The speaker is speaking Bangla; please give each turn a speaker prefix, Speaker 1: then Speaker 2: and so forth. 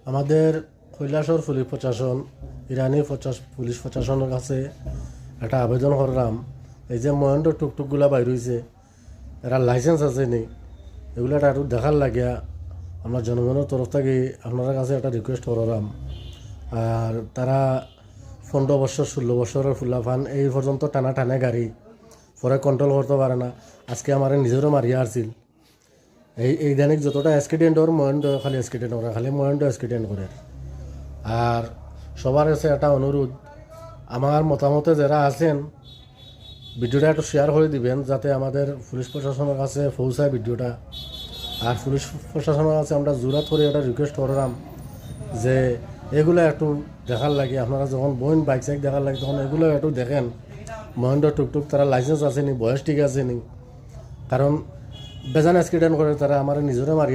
Speaker 1: আমাদের কৈলাসর পুলিশ প্রশাসন ইরানি পুলিশ প্রশাসনের কাছে একটা আবেদন করলাম, এই যে মহেন্দ্র টুকটুকগুলা বাইর হয়েছে, এরা লাইসেন্স আছে নি, এগুলো একটু দেখার লাগিয়া আমরা জনগণের তরফ থেকে আপনার কাছে একটা রিকোয়েস্ট করলাম। আর তারা 15 বছর 16 বছরের ফুলাফান এই পর্যন্ত টানা টানে গাড়ি পরে কন্ট্রোল করতে পারে না। আজকে আমার নিজেরও মারিয়া আসছিল। এই দৈনিক যতটা অ্যাক্সিডেন্ট ওর মহেন্দ্র খালি অ্যাক্সিডেন্ট করে, খালি মহেন্দ্র অ্যাক্সিডেন্ট করে। আর সবার কাছে একটা অনুরোধ, আমার মতামতে যারা আছেন ভিডিওটা একটু শেয়ার করে দিবেন, যাতে আমাদের পুলিশ প্রশাসনের কাছে পৌঁছায় ভিডিওটা। আর পুলিশ প্রশাসনের কাছে আমরা জোরাত করে একটা রিকোয়েস্ট করলাম যে এগুলো একটু দেখার লাগে, আপনারা যখন বইন বাইক সাইক দেখার লাগে তখন এগুলো একটু দেখেন মহেন্দ্র টুকটুক তারা লাইসেন্স আছে নি, বয়স ঠিক আছে নি। কারণ বেজান অ্যাক্সিডেন্ট করে তারা আমার নিজেরও মারিয়া